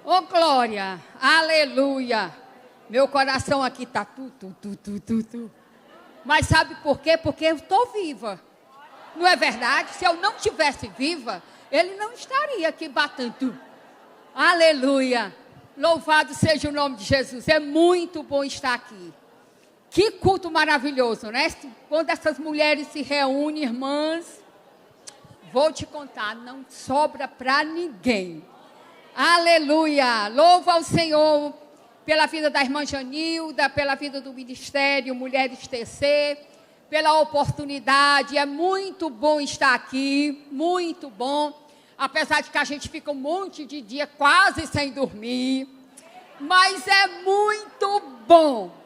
Ô, glória, aleluia. Meu coração aqui tá tu. Mas sabe por quê? Porque eu estou viva. Não é verdade? Se eu não estivesse viva, ele não estaria aqui batendo. Aleluia. Louvado seja o nome de Jesus. É muito bom estar aqui. Que culto maravilhoso, né? Quando essas mulheres se reúnem, irmãs, vou te contar, não sobra para ninguém. Aleluia. Louva ao Senhor pela vida da irmã Janilda, pela vida do Ministério Mulheres TC, pela oportunidade. É muito bom estar aqui, muito bom. Apesar de que a gente fica um monte de dia quase sem dormir. Mas é muito bom.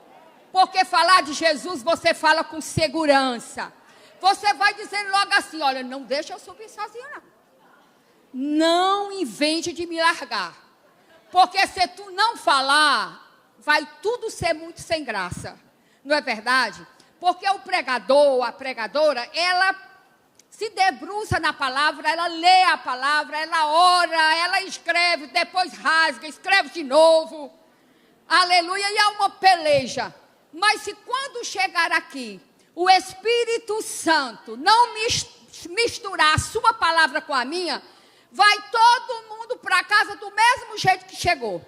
Porque falar de Jesus, você fala com segurança. Você vai dizendo logo assim, olha, não deixa eu subir sozinha, não. Não invente de me largar. Porque se tu não falar, vai tudo ser muito sem graça. Não é verdade? Porque o pregador, a pregadora, ela se debruça na palavra, ela lê a palavra, ela ora, ela escreve, depois rasga, escreve de novo. Aleluia, e é uma peleja. Mas se quando chegar aqui, o Espírito Santo não misturar a sua palavra com a minha, vai todo mundo para casa do mesmo jeito que chegou.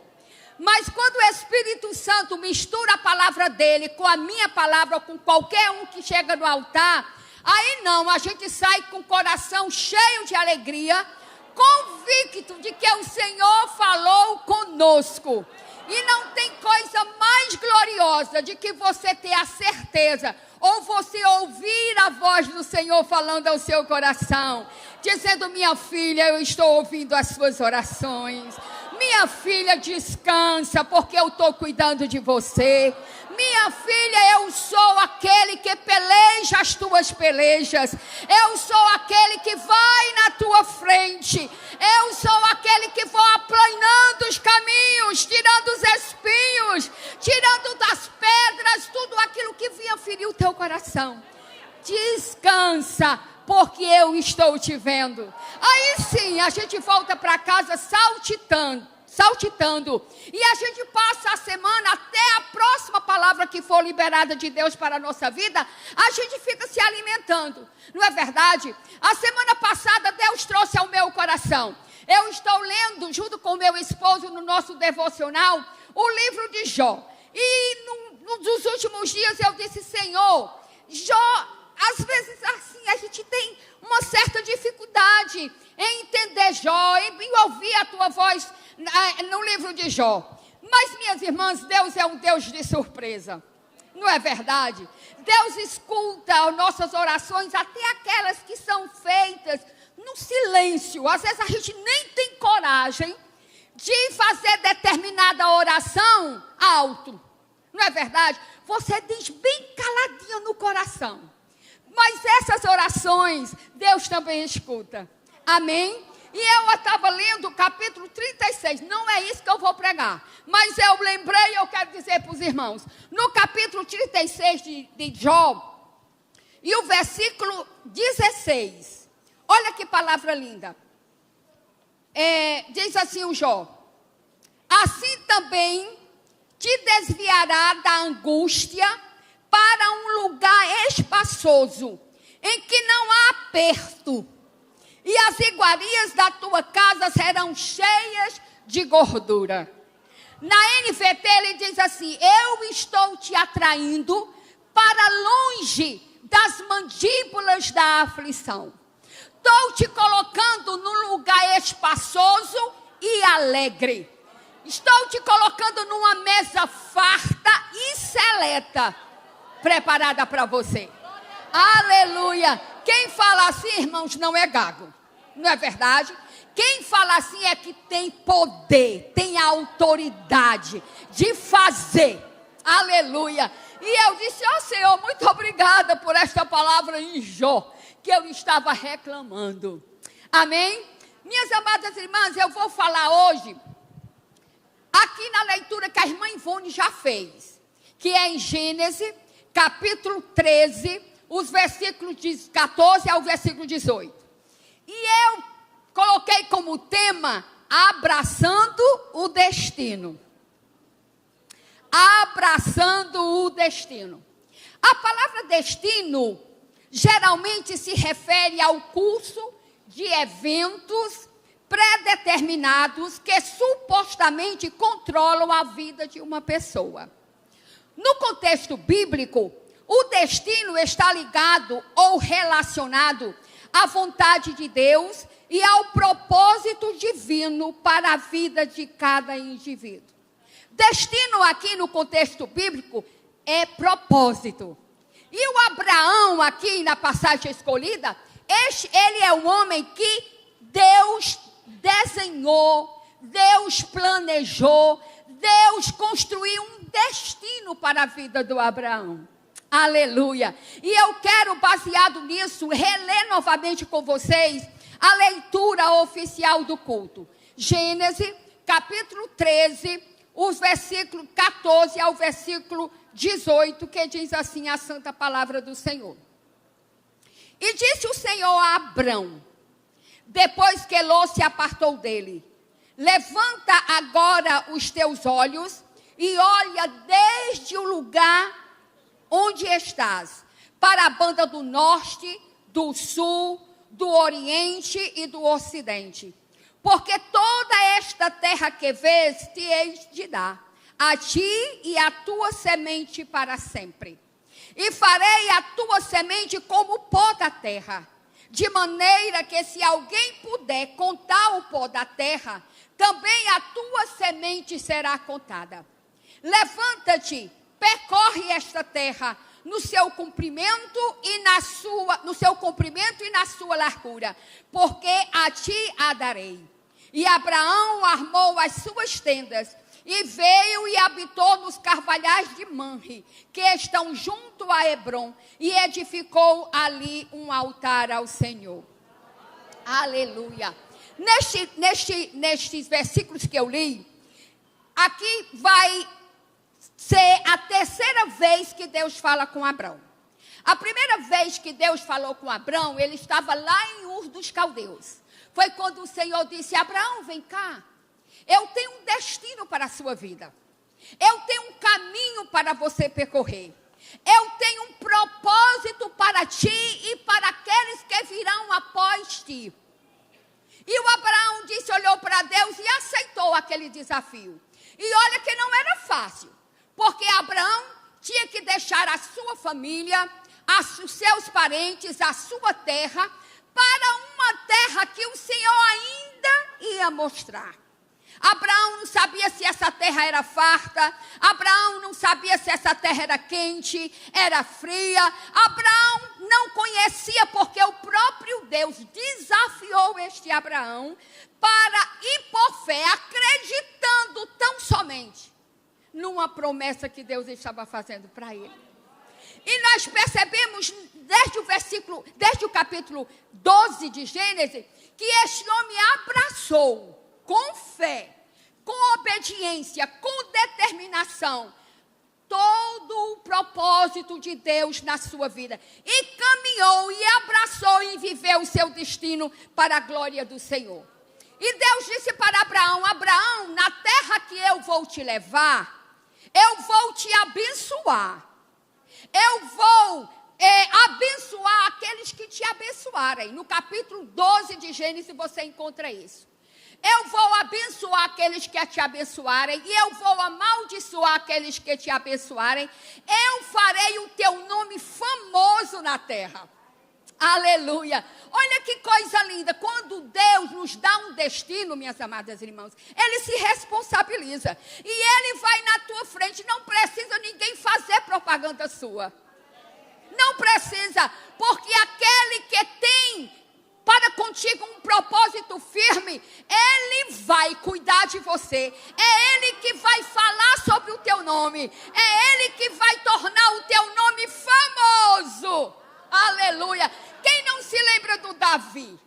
Mas quando o Espírito Santo mistura a palavra dele com a minha palavra, ou com qualquer um que chega no altar, aí não, a gente sai com o coração cheio de alegria, convicto de que o Senhor falou conosco. E não tem coisa mais gloriosa de que você ter a certeza, ou você ouvir a voz do Senhor falando ao seu coração, dizendo, minha filha, eu estou ouvindo as suas orações. Minha filha, descansa, porque eu estou cuidando de você. Minha filha, eu sou aquele que peleja as tuas pelejas. Eu sou aquele que vai na tua frente. Eu sou aquele que vou aplanando os caminhos, tirando os espinhos, tirando das pedras tudo aquilo que vinha ferir o teu coração. Descansa, porque eu estou te vendo. Aí sim, a gente volta para casa saltitando. E a gente passa a semana até a próxima palavra que for liberada de Deus para a nossa vida, a gente fica se alimentando. Não é verdade? A semana passada Deus trouxe ao meu coração. Eu estou lendo junto com meu esposo no nosso devocional o livro de Jó. E nos últimos dias eu disse, Senhor, Jó, às vezes assim a gente tem uma certa dificuldade em entender Jó, em ouvir a tua voz no livro de Jó. Mas, minhas irmãs, Deus é um Deus de surpresa. Não é verdade? Deus escuta as nossas orações, até aquelas que são feitas no silêncio. Às vezes a gente nem tem coragem de fazer determinada oração alto. Não é verdade? Você diz bem caladinha no coração. Mas essas orações, Deus também escuta. Amém? E eu estava lendo o capítulo 36. Não é isso que eu vou pregar. Mas eu lembrei e eu quero dizer para os irmãos. No capítulo 36 de Jó, e o versículo 16. Olha que palavra linda. Diz assim o Jó. Assim também te desviará da angústia para um lugar espaçoso, em que não há aperto, e as iguarias da tua casa serão cheias de gordura. Na NVT ele diz assim, eu estou te atraindo para longe das mandíbulas da aflição. Estou te colocando num lugar espaçoso e alegre. Estou te colocando numa mesa farta e seleta, preparada para você. Aleluia. Quem fala assim, irmãos, não é gago. Não é verdade? Quem fala assim é que tem poder, tem autoridade de fazer. Aleluia. E eu disse, Senhor, muito obrigada por esta palavra em Jó, que eu estava reclamando. Amém? Minhas amadas irmãs, eu vou falar hoje, aqui na leitura que a irmã Ivone já fez, que é em Gênesis, capítulo 13, os versículos de 14 ao versículo 18. E eu coloquei como tema, abraçando o destino. Abraçando o destino. A palavra destino geralmente se refere ao curso de eventos predeterminados que supostamente controlam a vida de uma pessoa. No contexto bíblico, o destino está ligado ou relacionado à vontade de Deus e ao propósito divino para a vida de cada indivíduo. Destino aqui no contexto bíblico é propósito. E o Abraão aqui na passagem escolhida, ele é um homem que Deus desenhou, Deus planejou, Deus construiu um destino para a vida do Abraão. Aleluia. E eu quero, baseado nisso, reler novamente com vocês a leitura oficial do culto. Gênesis, capítulo 13, os versículos 14 ao versículo 18, que diz assim a santa palavra do Senhor. E disse o Senhor a Abrão, depois que Ló se apartou dele: levanta agora os teus olhos e olha desde o lugar onde estás, para a banda do norte, do sul, do oriente e do ocidente. Porque toda esta terra que vês te hei de dar, a ti e a tua semente para sempre. E farei a tua semente como o pó da terra, de maneira que se alguém puder contar o pó da terra, também a tua semente será contada. Levanta-te, percorre esta terra no seu comprimento e na sua largura, porque a ti a darei. E Abraão armou as suas tendas e veio e habitou nos carvalhais de Manre, que estão junto a Hebrom, e edificou ali um altar ao Senhor. Aleluia. Nestes versículos que eu li, aqui vai ser a terceira vez que Deus fala com Abrão. A primeira vez que Deus falou com Abrão, ele estava lá em Ur dos Caldeus. Foi quando o Senhor disse: Abraão, vem cá. Eu tenho um destino para a sua vida. Eu tenho um caminho para você percorrer. Eu tenho um propósito para ti e para aqueles que virão após ti. E o Abraão disse, olhou para Deus e aceitou aquele desafio. E olha que não era fácil, porque Abraão tinha que deixar a sua família, os seus parentes, a sua terra, para uma terra que o Senhor ainda ia mostrar. Abraão não sabia se essa terra era farta, Abraão não sabia se essa terra era quente, era fria. Abraão não conhecia, porque o próprio Deus desafiou este Abraão para ir por fé, acreditando tão somente numa promessa que Deus estava fazendo para ele. E nós percebemos desde o capítulo 12 de Gênesis, que este homem abraçou com fé, com obediência, com determinação, todo o propósito de Deus na sua vida. E caminhou e abraçou e viveu o seu destino para a glória do Senhor. E Deus disse para Abraão: Abraão, na terra que eu vou te levar, eu vou te abençoar. Eu vou abençoar aqueles que te abençoarem. No capítulo 12 de Gênesis você encontra isso. Eu vou abençoar aqueles que te abençoarem, e eu vou amaldiçoar aqueles que te abençoarem. Eu farei o teu nome famoso na terra. Aleluia. Olha que coisa linda. Quando Deus nos dá um destino, minhas amadas irmãs, Ele se responsabiliza. E Ele vai na tua frente. Não precisa ninguém fazer propaganda sua. Não precisa. Porque aquele que tem para contigo um propósito firme, Ele vai cuidar de você. É Ele que vai falar sobre o teu nome. É Ele que vai tornar o teu nome famoso. Aleluia. Quem não se lembra do Davi?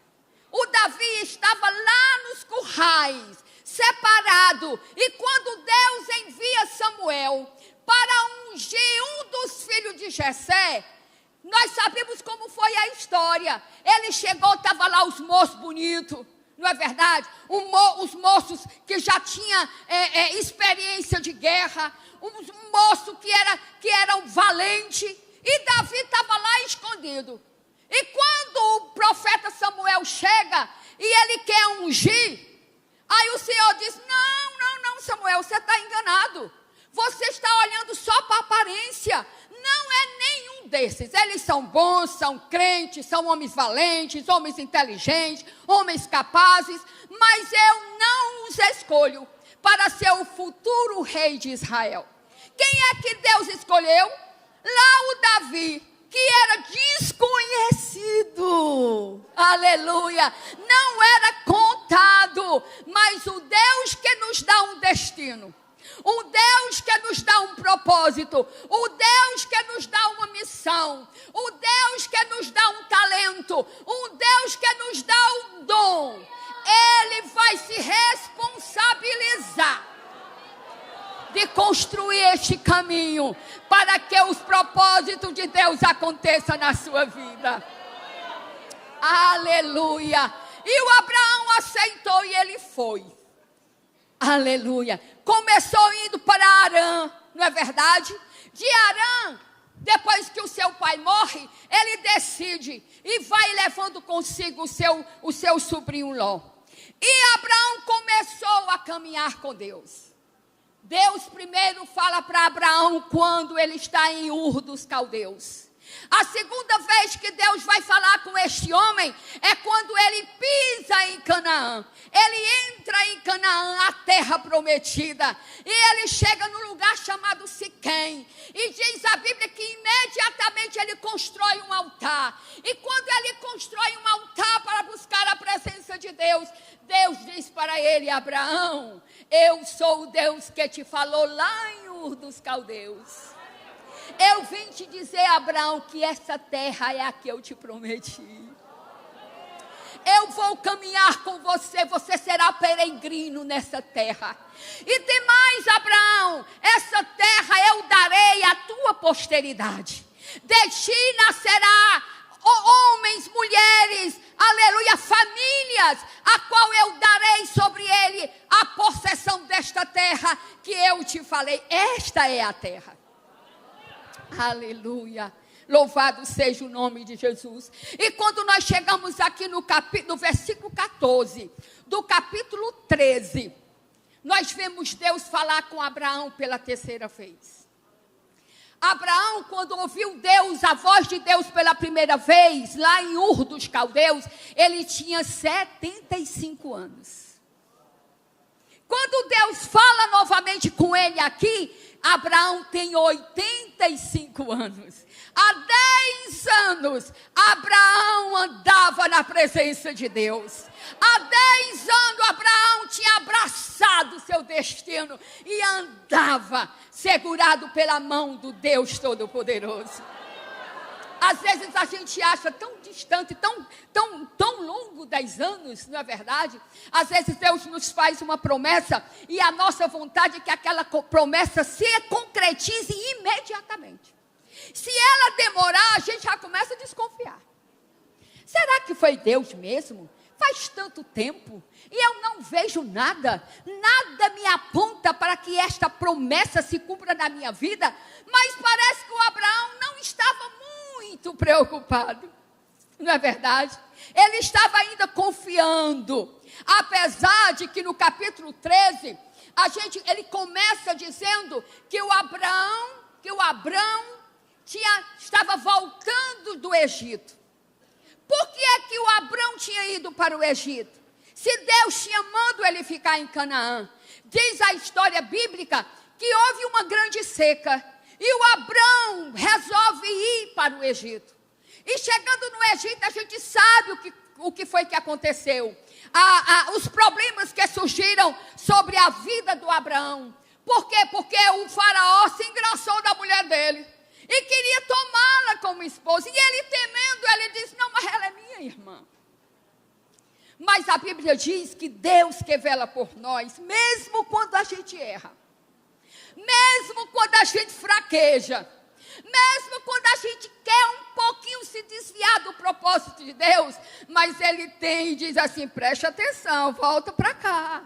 O Davi estava lá nos currais, separado. E quando Deus envia Samuel para ungir um dos filhos de Jessé, nós sabemos como foi a história. Ele chegou, estava lá os moços bonitos, não é verdade? Os moços que já tinham experiência de guerra, um moço que era um valente, e Davi estava lá escondido. E quando o profeta Samuel chega e ele quer ungir, aí o Senhor diz: não, Samuel, você está enganado. Você está olhando só para a aparência. Não é nenhum desses. Eles são bons, são crentes, são homens valentes, homens inteligentes, homens capazes, mas eu não os escolho para ser o futuro rei de Israel. Quem é que Deus escolheu? Lá o Davi, que era desconhecido, aleluia, não era contado, mas o Deus que nos dá um destino, o Deus que nos dá um propósito, o Deus que nos dá uma missão, o Deus que nos dá um talento, o Deus que nos dá um dom, Ele vai se responsabilizar de construir este caminho para que os propósitos de Deus aconteçam na sua vida. Aleluia. E o Abraão aceitou e ele foi. Aleluia. Começou indo para Harã, não é verdade? De Harã, depois que o seu pai morre, ele decide e vai levando consigo o seu sobrinho Ló. E Abraão começou a caminhar com Deus. Deus primeiro fala para Abraão quando ele está em Ur dos Caldeus. A segunda vez que Deus vai falar com este homem é quando ele pisa em Canaã. Ele entra em Canaã, a terra prometida. E ele chega no lugar chamado Siquém. E diz a Bíblia que imediatamente ele constrói um altar. E quando ele constrói um altar para buscar a presença de Deus, Deus diz para ele: Abraão, eu sou o Deus que te falou lá em Ur dos Caldeus. Eu vim te dizer, Abraão, que essa terra é a que eu te prometi. Eu vou caminhar com você, você será peregrino nessa terra. E tem mais, Abraão, essa terra eu darei à tua posteridade. De ti nascerá homens, mulheres, aleluia, famílias, a qual eu darei sobre ele a possessão desta terra que eu te falei. Esta é a terra. Aleluia, louvado seja o nome de Jesus. E quando nós chegamos aqui no versículo 14, do capítulo 13, nós vemos Deus falar com Abraão pela terceira vez. Abraão, quando ouviu Deus, a voz de Deus pela primeira vez, lá em Ur dos Caldeus, ele tinha 75 anos. Quando Deus fala novamente com ele aqui, Abraão tem 85 anos. Há 10 anos, Abraão andava na presença de Deus. Há 10 anos, Abraão tinha abraçado seu destino e andava segurado pela mão do Deus Todo-Poderoso. Às vezes a gente acha tão distante, tão longo 10 anos, não é verdade? Às vezes Deus nos faz uma promessa e a nossa vontade é que aquela promessa se concretize imediatamente. Se ela demorar, a gente já começa a desconfiar. Será que foi Deus mesmo? Faz tanto tempo e eu não vejo nada. Nada me aponta para que esta promessa se cumpra na minha vida. Mas parece que o Abraão não estava muito preocupado. Não é verdade? Ele estava ainda confiando. Apesar de que no capítulo 13, ele começa dizendo que o Abrão estava voltando do Egito. Por que é que o Abrão tinha ido para o Egito? Se Deus tinha mandado ele ficar em Canaã. Diz a história bíblica que houve uma grande seca. E o Abrão resolve ir para o Egito. E chegando no Egito, a gente sabe o que foi que aconteceu. Os problemas que surgiram sobre a vida do Abrão. Por quê? Porque o faraó se engraçou da mulher dele. E queria tomá-la como esposa. E ele temendo, ele disse: não, mas ela é minha irmã. Mas a Bíblia diz que Deus que vela por nós, mesmo quando a gente erra. Mesmo quando a gente fraqueja. Mesmo quando a gente quer um pouquinho se desviar do propósito de Deus, mas Ele tem e diz assim, preste atenção, volta para cá.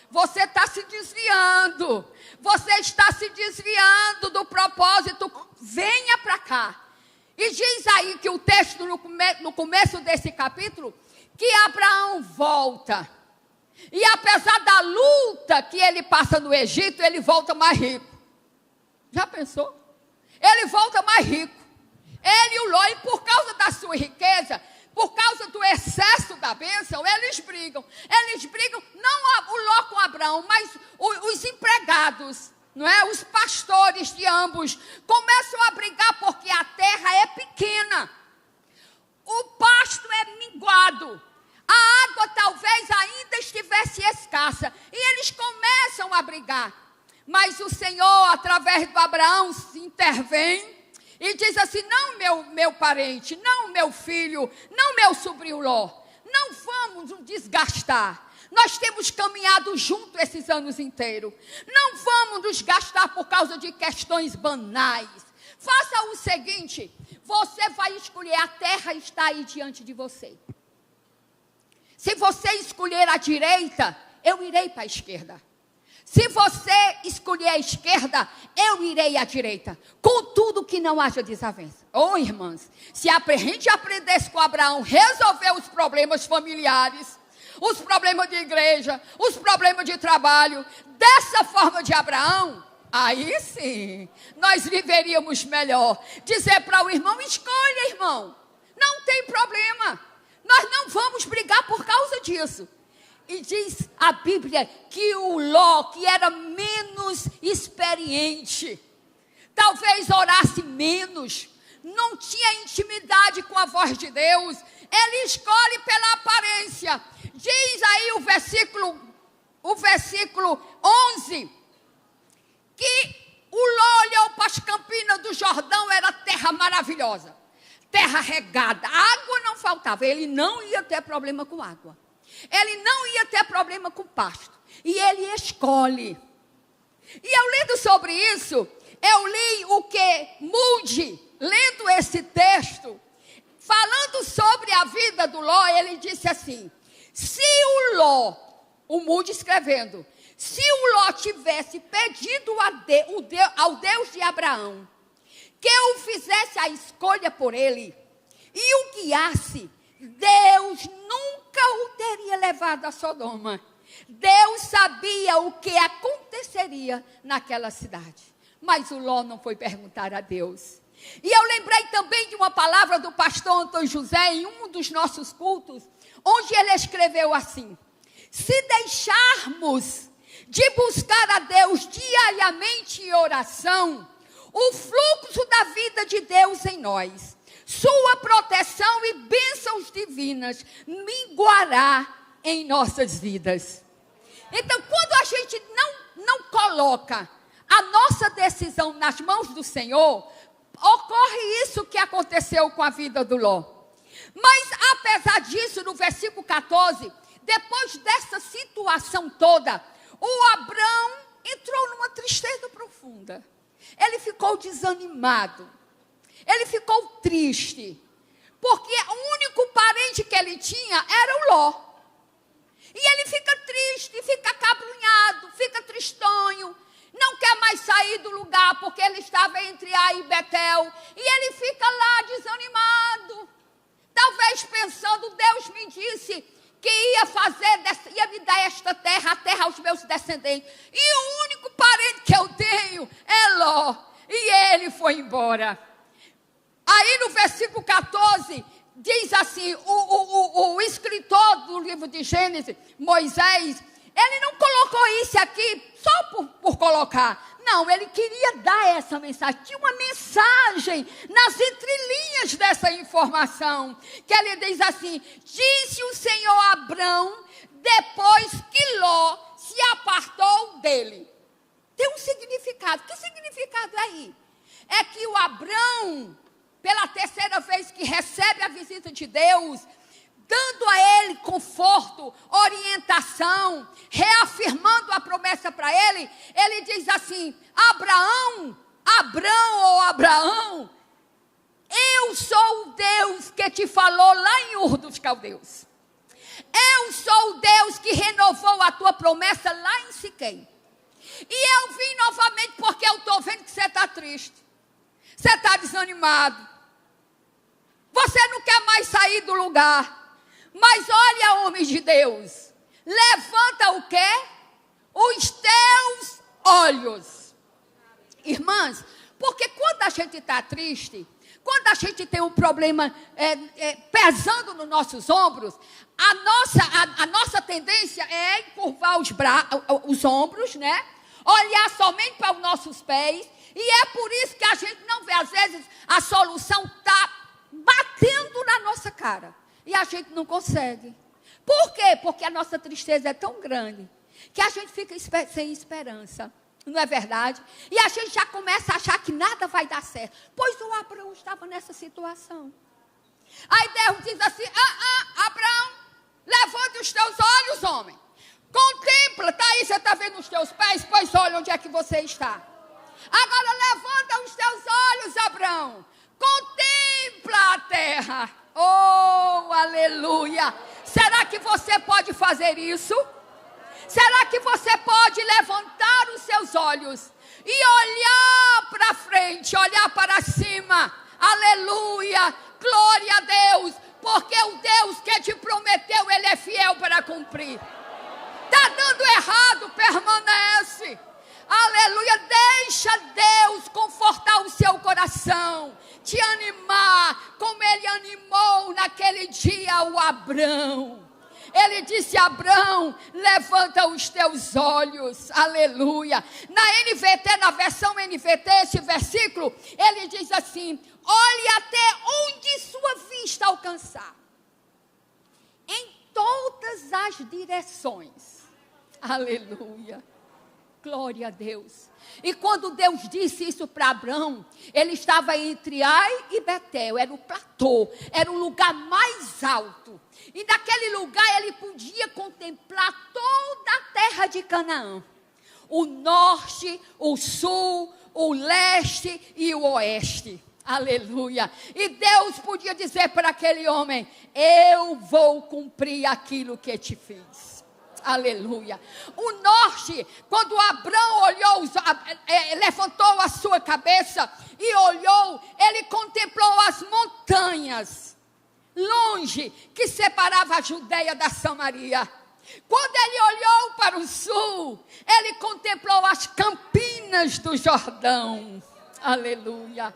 Você está se desviando. Você está se desviando do propósito. Venha para cá. E diz aí que o texto no começo desse capítulo, que Abraão volta. E apesar da luta que ele passa no Egito, ele volta mais rico. Já pensou? Ele volta mais rico. Ele e o Ló, e por causa da sua riqueza, por causa do excesso da bênção, eles brigam. Eles brigam, não o Ló com Abraão, mas os empregados, não é? Os pastores de ambos começam a brigar porque a terra é pequena. O pasto é minguado. A água talvez ainda estivesse escassa. E eles começam a brigar. Mas o Senhor, através do Abraão, se intervém e diz assim, não meu parente, não meu filho, não meu sobrinho Ló, não vamos nos desgastar. Nós temos caminhado junto esses anos inteiros. Não vamos nos gastar por causa de questões banais. Faça o seguinte, você vai escolher, a terra está aí diante de você. Se você escolher a direita, eu irei para a esquerda. Se você escolher a esquerda, eu irei à direita. Contudo que não haja desavença. Oh, irmãs, se a gente aprendesse com Abraão, resolver os problemas familiares, os problemas de igreja, os problemas de trabalho, dessa forma de Abraão, aí sim, nós viveríamos melhor. Dizer para o irmão, escolha, irmão, não tem problema. Nós não vamos brigar por causa disso. E diz a Bíblia que o Ló, que era menos experiente, talvez orasse menos, não tinha intimidade com a voz de Deus, ele escolhe pela aparência. Diz aí o versículo 11, que o Ló olhou para as campinas do Jordão, era terra maravilhosa, terra regada, água não faltava, ele não ia ter problema com água. Ele não ia ter problema com pasto. E ele escolhe. E eu lendo sobre isso, eu li o que Moody, lendo esse texto, falando sobre a vida do Ló, ele disse assim, se o Ló, o Moody escrevendo, se o Ló tivesse pedido ao Deus de Abraão, que o fizesse a escolha por ele, e o guiasse, Deus nunca o teria levado a Sodoma. Deus sabia o que aconteceria naquela cidade. Mas o Ló não foi perguntar a Deus. E eu lembrei também de uma palavra do pastor Antônio José em um dos nossos cultos, onde ele escreveu assim, se deixarmos de buscar a Deus diariamente em oração, o fluxo da vida de Deus em nós, sua proteção e bênçãos divinas minguará em nossas vidas. Então, quando a gente não coloca a nossa decisão nas mãos do Senhor, ocorre isso que aconteceu com a vida do Ló. Mas, apesar disso, no versículo 14, depois dessa situação toda, o Abrão entrou numa tristeza profunda. Ele ficou desanimado. Ele ficou triste, porque o único parente que ele tinha era o Ló. E ele fica triste, fica acabrunhado, fica tristonho, não quer mais sair do lugar, porque ele estava entre Ai e Betel. E ele fica lá desanimado, talvez pensando, Deus me disse que ia me dar esta terra, a terra aos meus descendentes. E o único parente que eu tenho é Ló. E ele foi embora. Aí no versículo 14, diz assim, o escritor do livro de Gênesis, Moisés, ele não colocou isso aqui só por colocar. Não, ele queria dar essa mensagem. Tinha uma mensagem nas entrelinhas dessa informação. Que ele diz assim, disse o Senhor a Abrão, depois que Ló se apartou dele. Tem um significado. Que significado é aí? É que o Abrão, pela terceira vez que recebe a visita de Deus, dando a ele conforto, orientação, reafirmando a promessa para ele, ele diz assim, Abraão, Abrão ou Abraão, eu sou o Deus que te falou lá em Ur dos Caldeus. Eu sou o Deus que renovou a tua promessa lá em Siquém. E eu vim novamente porque eu estou vendo que você está triste. Você está desanimado. Você não quer mais sair do lugar. Mas olha, homem de Deus, levanta o quê? Os teus olhos. Irmãs, porque quando a gente está triste, quando a gente tem um problema pesando nos nossos ombros, a nossa tendência é encurvar os ombros, né? Olhar somente para os nossos pés. E é por isso que a gente não vê, às vezes, a solução está batendo na nossa cara. E a gente não consegue. Por quê? Porque a nossa tristeza é tão grande que a gente fica sem esperança. Não é verdade? E a gente já começa a achar que nada vai dar certo. Pois o Abraão estava nessa situação. Aí Deus diz assim, Abraão, levante os teus olhos, homem. Contempla, tá aí, você está vendo os teus pés? Pois olha onde é que você está. Agora levanta os teus olhos, Abraão. Contempla a terra. Oh, aleluia. Será que você pode fazer isso? Será que você pode levantar os seus olhos e olhar para frente, olhar para cima? Aleluia, glória a Deus, porque o Deus que te prometeu, Ele é fiel para cumprir. Está dando errado, permanece. Aleluia, deixa Deus confortar o seu coração, te animar, como Ele animou naquele dia o Abrão. Ele disse, Abrão, levanta os teus olhos, aleluia. Na NVT, na versão NVT, esse versículo, ele diz assim, olhe até onde sua vista alcançar. Em todas as direções, aleluia. Glória a Deus. E quando Deus disse isso para Abrão, ele estava entre Ai e Betel, era o platô, era o lugar mais alto. E naquele lugar ele podia contemplar toda a terra de Canaã. O norte, o sul, o leste e o oeste. Aleluia. E Deus podia dizer para aquele homem, eu vou cumprir aquilo que te fiz. Aleluia. O norte, quando Abrão olhou, levantou a sua cabeça e olhou, ele contemplou as montanhas, longe, que separava a Judeia da Samaria. Quando ele olhou para o sul, ele contemplou as campinas do Jordão. Aleluia.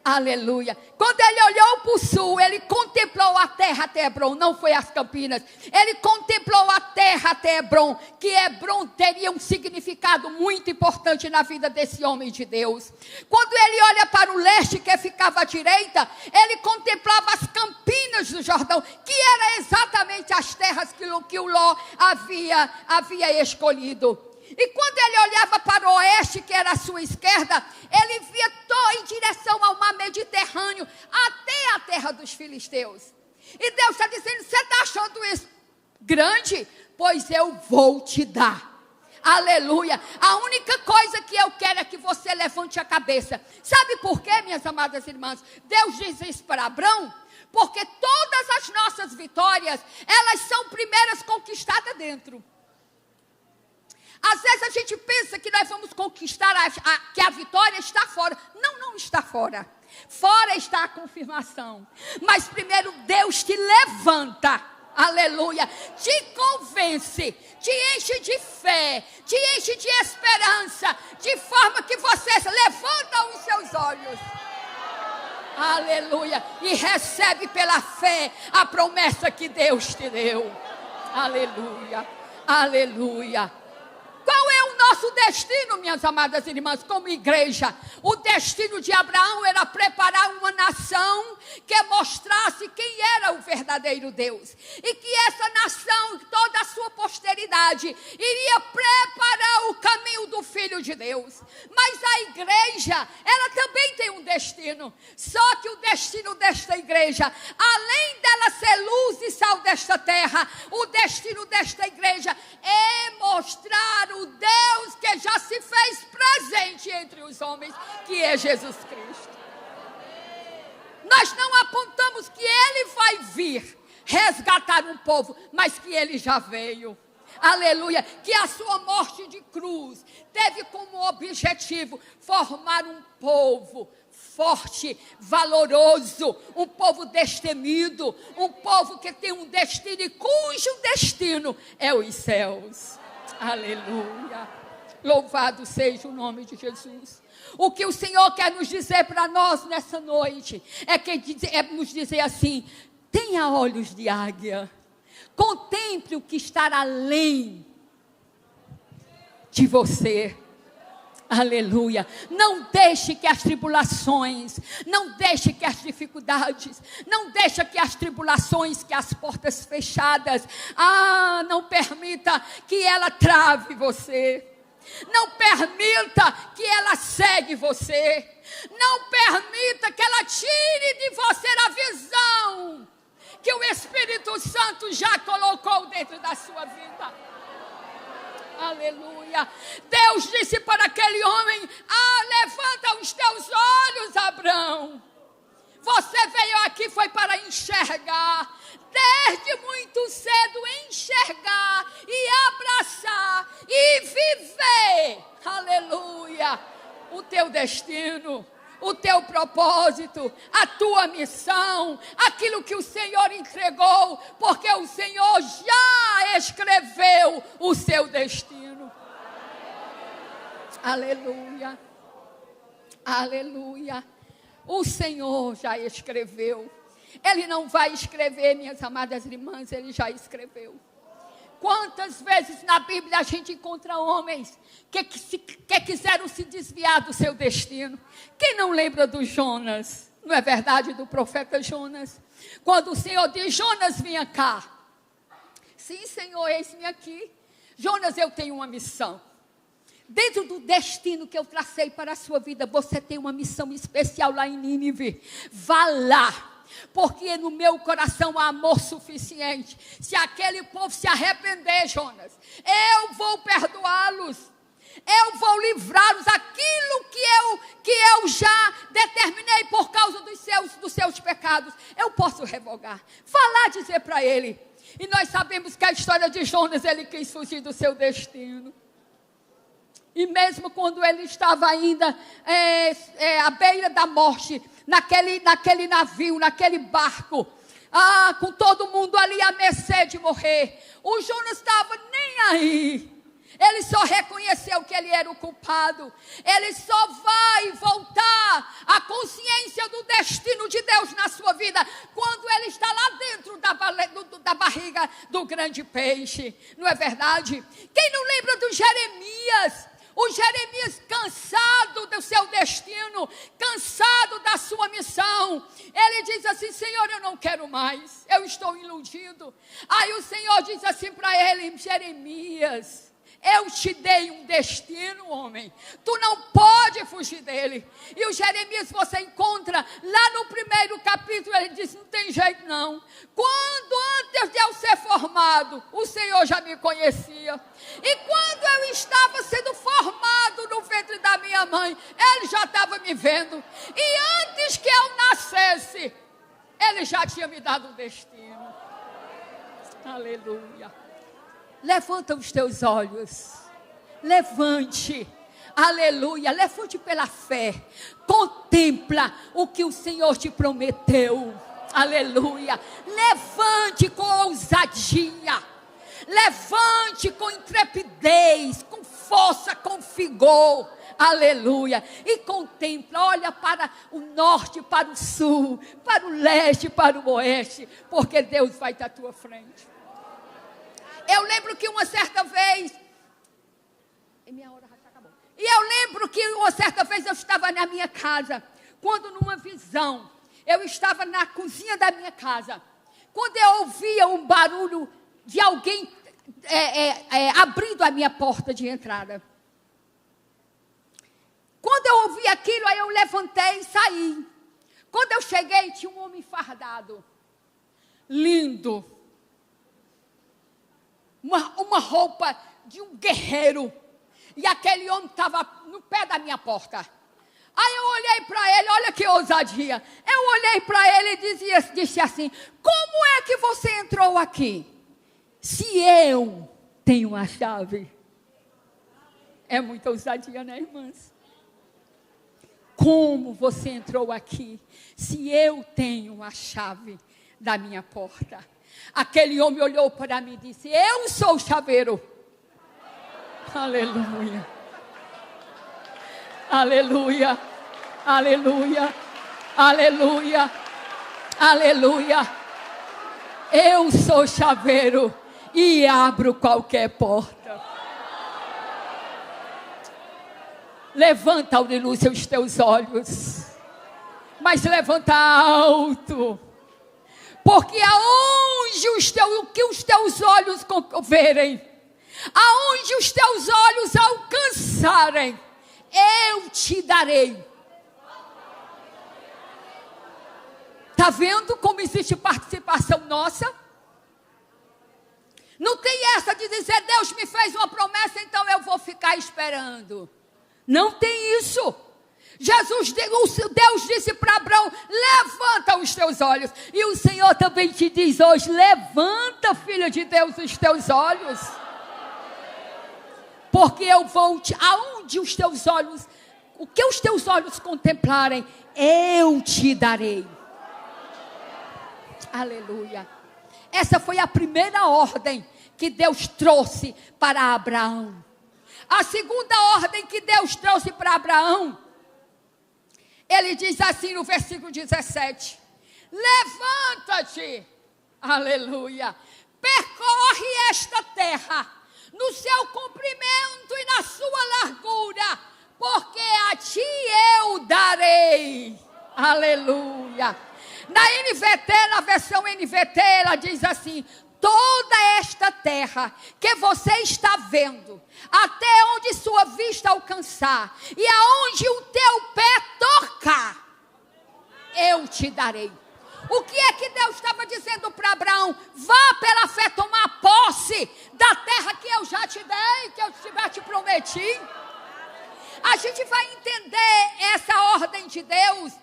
Aleluia. Quando ele olhou para o sul, ele contemplou a terra até Hebron, não foi as campinas. Ele contemplou a terra até Hebron, que Hebron teria um significado muito importante na vida desse homem de Deus. Quando ele olha para o leste, que ficava à direita, ele contemplava as campinas do Jordão, que eram exatamente as terras que o Ló havia escolhido. E quando ele olhava para o oeste, que era a sua esquerda, ele via em direção ao mar Mediterrâneo, até a terra dos filisteus. E Deus está dizendo, você está achando isso grande? Pois eu vou te dar. Aleluia. A única coisa que eu quero é que você levante a cabeça. Sabe por quê, minhas amadas irmãs? Deus diz isso para Abrão, porque todas as nossas vitórias, elas são primeiras conquistadas dentro. Às vezes a gente pensa que nós vamos conquistar, que a vitória está fora. Não, não está fora. Fora está a confirmação. Mas primeiro Deus te levanta. Aleluia. Te convence. Te enche de fé. Te enche de esperança. De forma que você levanta os seus olhos. Aleluia. E recebe pela fé a promessa que Deus te deu. Aleluia. Aleluia. Qual é o nosso destino, minhas amadas irmãs, como igreja? O destino de Abraão era preparar uma nação que mostrasse quem era o verdadeiro Deus. E que essa nação, toda a sua posteridade, iria preparar o caminho do Filho de Deus. Mas a igreja, ela também tem um destino. Só que o destino desta igreja, além dela ser luz e sal desta terra, o destino desta igreja é mostrar o Deus que já se fez presente existe entre os homens, que é Jesus Cristo. Nós não apontamos que Ele vai vir resgatar um povo, mas que Ele já veio. Aleluia, que a sua morte de cruz teve como objetivo formar um povo forte, valoroso, um povo destemido, um povo que tem um destino e cujo destino é os céus. Aleluia, louvado seja o nome de Jesus. O que o Senhor quer nos dizer para nós nessa noite é nos dizer assim: tenha olhos de águia, contemple o que está além de você. Aleluia. Não deixe que as tribulações, não deixe que as dificuldades, não deixe que as tribulações, que as portas fechadas, não permita que ela trave você. Não permita que ela cegue você. Não permita que ela tire de você a visão que o Espírito Santo já colocou dentro da sua vida. Aleluia. Deus disse para aquele homem: levanta os teus olhos, Abraão. Você veio aqui foi para enxergar, desde muito cedo enxergar e abraçar e viver, aleluia, o teu destino, o teu propósito, a tua missão, aquilo que o Senhor entregou, porque o Senhor já escreveu o seu destino. Aleluia, aleluia. O Senhor já escreveu. Ele não vai escrever, minhas amadas irmãs, Ele já escreveu. Quantas vezes na Bíblia a gente encontra homens que quiseram se desviar do seu destino? Quem não lembra do Jonas? Não é verdade, do profeta Jonas? Quando o Senhor diz: Jonas, vinha cá. Sim, Senhor, eis-me aqui. Jonas, eu tenho uma missão. Dentro do destino que eu tracei para a sua vida, você tem uma missão especial lá em Nínive. Vá lá, porque no meu coração há amor suficiente. Se aquele povo se arrepender, Jonas, eu vou perdoá-los. Eu vou livrá-los daquilo que eu já determinei por causa dos seus pecados. Eu posso revogar. Vá lá dizer para ele. E nós sabemos que a história de Jonas, ele quis fugir do seu destino. E mesmo quando ele estava ainda à beira da morte, naquele navio, naquele barco, com todo mundo ali à mercê de morrer, o Jonas estava nem aí. Ele só reconheceu que ele era o culpado. Ele só vai voltar à consciência do destino de Deus na sua vida quando ele está lá dentro da barriga do grande peixe. Não é verdade? Quem não lembra do Jeremias? O Jeremias, cansado do seu destino, cansado da sua missão, ele diz assim: Senhor, eu não quero mais, eu estou iludido. Aí o Senhor diz assim para ele: Jeremias, eu te dei um destino, homem. Tu não pode fugir dele. E o Jeremias você encontra lá no primeiro capítulo. Ele diz: não tem jeito não. Quando antes de eu ser formado, o Senhor já me conhecia. E quando eu estava sendo formado no ventre da minha mãe, Ele já estava me vendo. E antes que eu nascesse, Ele já tinha me dado um destino. Aleluia. Levanta os teus olhos, levante, aleluia, levante pela fé, contempla o que o Senhor te prometeu, aleluia, levante com ousadia, levante com intrepidez, com força, com vigor, aleluia, e contempla, olha para o norte, para o sul, para o leste, para o oeste, porque Deus vai estar à tua frente. Eu lembro que uma certa vez, minha hora já acabou. E eu lembro que uma certa vez eu estava na minha casa, quando numa visão, eu estava na cozinha da minha casa, quando eu ouvia um barulho de alguém abrindo a minha porta de entrada. Quando eu ouvi aquilo, aí eu levantei e saí. Quando eu cheguei, tinha um homem fardado, lindo, uma roupa de um guerreiro. E aquele homem estava no pé da minha porta. Aí eu olhei para ele, olha que ousadia. Eu olhei para ele e disse assim: como é que você entrou aqui? Se eu tenho a chave. É muita ousadia, né, irmãs? Como você entrou aqui? Se eu tenho a chave da minha porta. Aquele homem olhou para mim e disse: eu sou o chaveiro. Aleluia. Aleluia. Aleluia. Aleluia. Aleluia. Eu sou chaveiro e abro qualquer porta. Levanta, aleluia, os teus olhos. Mas levanta alto. Porque aonde o que os teus olhos verem, aonde os teus olhos alcançarem, eu te darei. Está vendo como existe participação nossa? Não tem essa de dizer: Deus me fez uma promessa, então eu vou ficar esperando. Não tem isso. Deus disse para Abraão: levanta os teus olhos. E o Senhor também te diz hoje: levanta, filha de Deus, os teus olhos. Porque eu vou aonde os teus olhos, o que os teus olhos contemplarem, eu te darei. Aleluia. Essa foi a primeira ordem que Deus trouxe para Abraão. A segunda ordem que Deus trouxe para Abraão, ele diz assim no versículo 17: levanta-te, aleluia, percorre esta terra, no seu comprimento e na sua largura, porque a ti eu darei, aleluia. Na NVT, na versão NVT, ela diz assim: toda esta terra que você está vendo, até onde sua vista alcançar, e aonde o teu pé tocar, eu te darei. O que é que Deus estava dizendo para Abraão? Vá pela fé tomar posse da terra que eu já te dei, que eu já te prometi. A gente vai entender essa ordem de Deus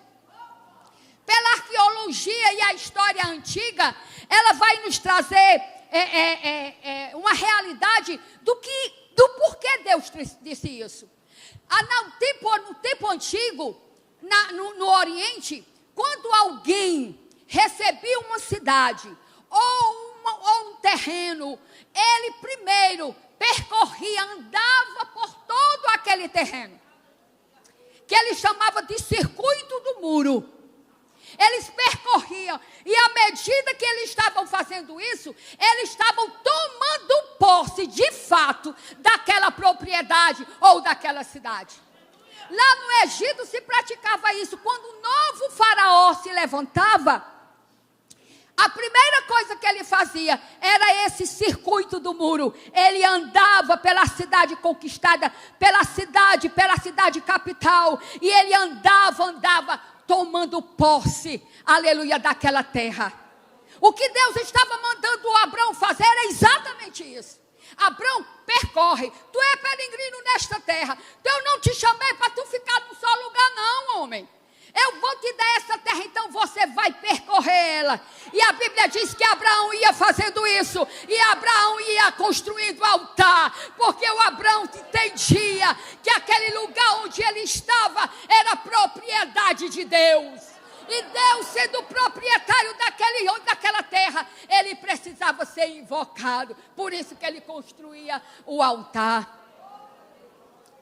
pela arqueologia e a história antiga. Ela vai nos trazer uma realidade do porquê Deus disse isso. No tempo antigo, no Oriente, quando alguém recebia uma cidade ou um terreno, ele primeiro percorria, andava por todo aquele terreno, que ele chamava de circuito do muro. Eles percorriam, e à medida que eles estavam fazendo isso, eles estavam tomando posse de fato daquela propriedade ou daquela cidade. Lá no Egito se praticava isso. Quando o novo faraó se levantava, a primeira coisa que ele fazia era esse circuito do muro. Ele andava pela cidade conquistada, pela cidade capital, e ele andava tomando posse, aleluia, daquela terra. O que Deus estava mandando o Abraão fazer era exatamente isso. Abraão, percorre, tu é peregrino nesta terra, eu não te chamei para tu ficar num só lugar não, homem. Eu vou te dar essa terra, então você vai percorrer ela. E a Bíblia diz que Abraão ia fazendo isso, e Abraão ia construindo altar, porque o Abraão entendia que aquele lugar onde ele estava era propriedade de Deus. E Deus, sendo proprietário daquela terra, ele precisava ser invocado. Por isso que ele construía o altar.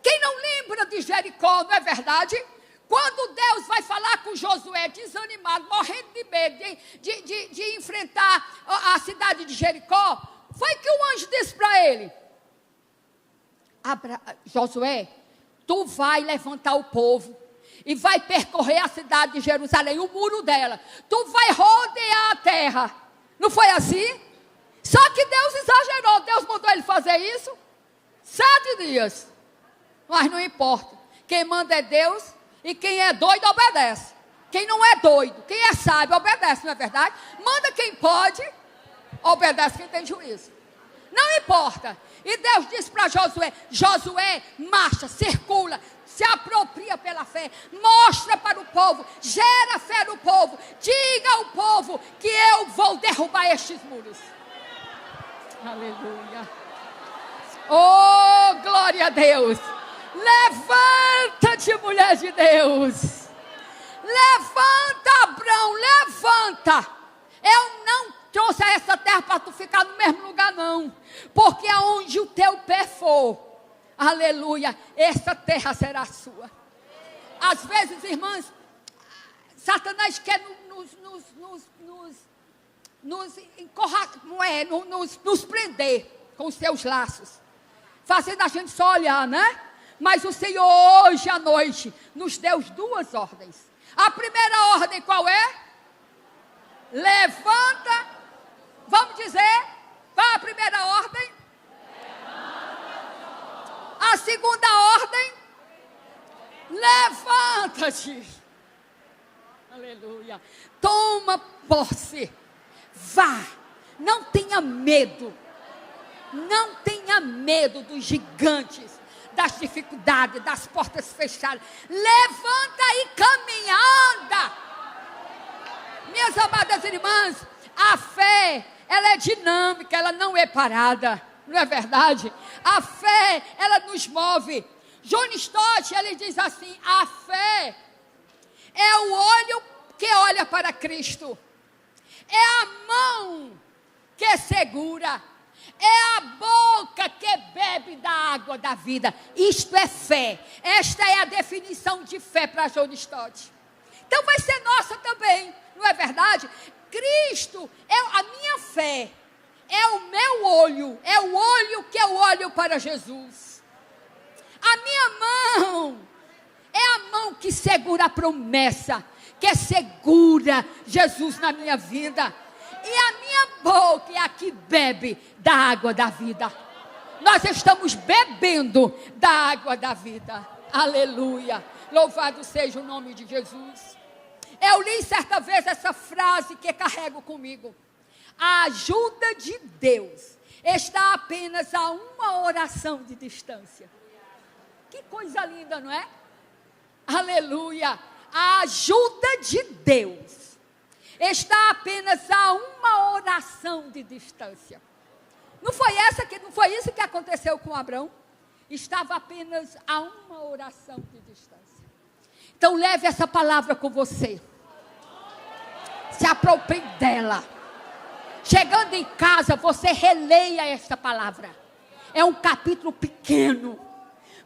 Quem não lembra de Jericó, não é verdade? Quando Deus vai falar com Josué, desanimado, morrendo de medo de enfrentar a cidade de Jericó, foi que o anjo disse para ele: Josué, tu vai levantar o povo e vai percorrer a cidade de Jerusalém, o muro dela. Tu vai rodear a terra. Não foi assim? Só que Deus exagerou. Deus mandou ele fazer isso 7 dias. Mas não importa. Quem manda é Deus. E quem é doido obedece. Quem não é doido, quem é sábio obedece, não é verdade? Manda quem pode, obedece quem tem juízo. Não importa. E Deus disse para Josué: Josué, marcha, circula, se apropria pela fé, mostra para o povo, gera fé no povo, diga ao povo que eu vou derrubar estes muros. Aleluia. Oh, glória a Deus. Levanta-te, mulher de Deus. Levanta, Abraão, levanta. Eu não trouxe essa terra para tu ficar no mesmo lugar, não. Porque aonde o teu pé for, aleluia, essa terra será sua. Às vezes, irmãs, Satanás quer nos prender com os seus laços, fazendo a gente só olhar, né? Mas o Senhor hoje à noite nos deu duas ordens. A primeira ordem qual é? Levanta. Vamos dizer, qual é a primeira ordem? A segunda ordem? Levanta-te. Aleluia. Toma posse. Vá. Não tenha medo. Não tenha medo dos gigantes, das dificuldades, das portas fechadas. Levanta e caminha, anda. Minhas amadas irmãs, a fé, ela é dinâmica, ela não é parada, não é verdade? A fé, ela nos move. John Stott, ele diz assim: a fé é o olho que olha para Cristo, é a mão que segura, é a boca que bebe da água da vida. Isto é fé. Esta é a definição de fé para John Stott. Então vai ser nossa também, não é verdade? Cristo é a minha fé, é o meu olho, é o olho que eu olho para Jesus. A minha mão é a mão que segura a promessa, que segura Jesus na minha vida. E a minha boca é a que bebe da água da vida. Nós estamos bebendo da água da vida. Aleluia. Louvado seja o nome de Jesus. Eu li certa vez essa frase que carrego comigo. A ajuda de Deus está apenas a uma oração de distância. Que coisa linda, não é? Aleluia. A ajuda de Deus está apenas a uma oração de distância. Não foi isso que aconteceu com Abraão? Estava apenas a uma oração de distância. Então leve essa palavra com você. Se aproprie dela. Chegando em casa, você releia esta palavra. É um capítulo pequeno,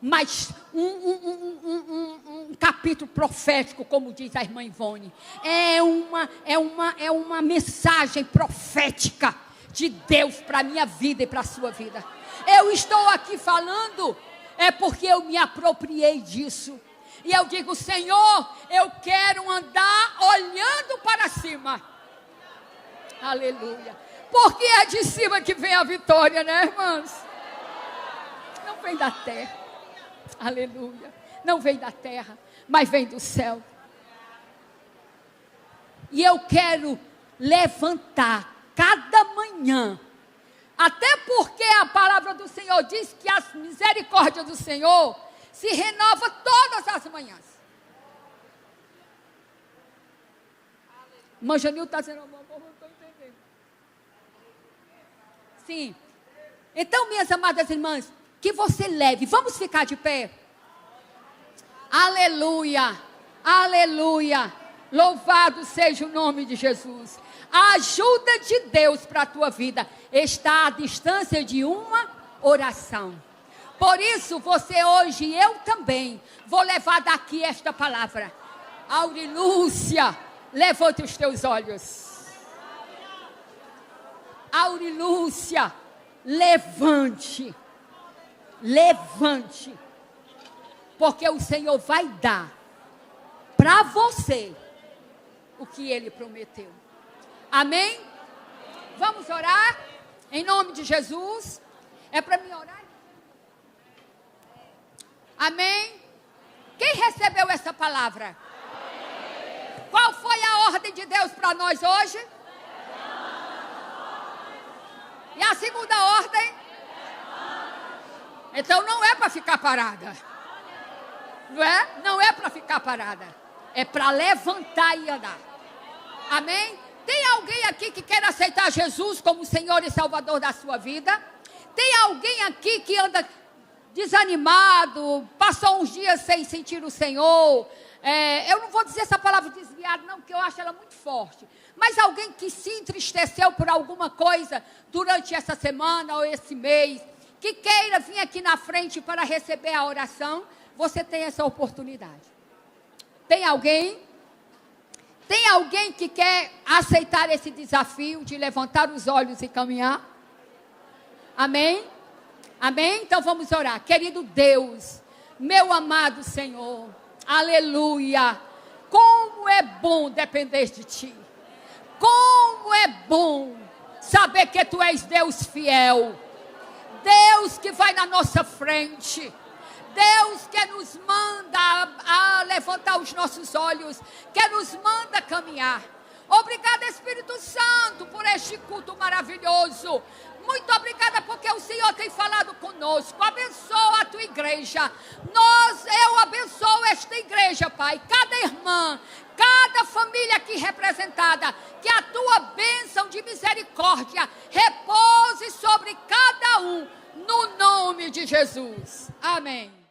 mas um capítulo profético, como diz a irmã Ivone. É uma mensagem profética de Deus para a minha vida e para a sua vida. Eu estou aqui falando, é porque eu me apropriei disso. E eu digo: Senhor, eu quero andar olhando para cima. Aleluia. Porque é de cima que vem a vitória, né, irmãs? Não vem da terra. Aleluia. Não vem da terra, mas vem do céu. E eu quero levantar cada manhã. Até porque a palavra do Senhor diz que as misericórdias do Senhor se renova todas as manhãs. Irmã Janil está dizendo: amor, não estou entendendo. Sim. Então, minhas amadas irmãs, que você leve. Vamos ficar de pé? Aleluia. Aleluia. Louvado seja o nome de Jesus. A ajuda de Deus para a tua vida está à distância de uma oração. Por isso, você hoje e eu também vou levar daqui esta palavra. Aurilúcia, levante os teus olhos. Aurilúcia, levante. Levante. Porque o Senhor vai dar para você o que Ele prometeu. Amém? Vamos orar? Em nome de Jesus. É para mim orar? Amém? Quem recebeu essa palavra? Qual foi a ordem de Deus para nós hoje? E a segunda ordem? Então não é para ficar parada. Não é? Não é para ficar parada. É para levantar e andar. Amém? Tem alguém aqui que quer aceitar Jesus como Senhor e Salvador da sua vida? Tem alguém aqui que anda desanimado, passou uns dias sem sentir o Senhor? Eu não vou dizer essa palavra desviado, não, porque eu acho ela muito forte. Mas alguém que se entristeceu por alguma coisa durante essa semana ou esse mês, que queira vir aqui na frente para receber a oração, você tem essa oportunidade. Tem alguém? Tem alguém que quer aceitar esse desafio de levantar os olhos e caminhar? Amém? Amém? Então vamos orar. Querido Deus, meu amado Senhor, aleluia. Como é bom depender de Ti. Como é bom saber que Tu és Deus fiel. Deus que vai na nossa frente. Deus que nos manda a levantar os nossos olhos, que nos manda caminhar. Obrigada, Espírito Santo, por este culto maravilhoso. Muito obrigada porque o Senhor tem falado conosco. Abençoa a tua igreja. Eu abençoo esta igreja, Pai. Cada irmã, cada família aqui representada. Que a tua bênção de misericórdia repouse sobre cada um. No nome de Jesus. Amém.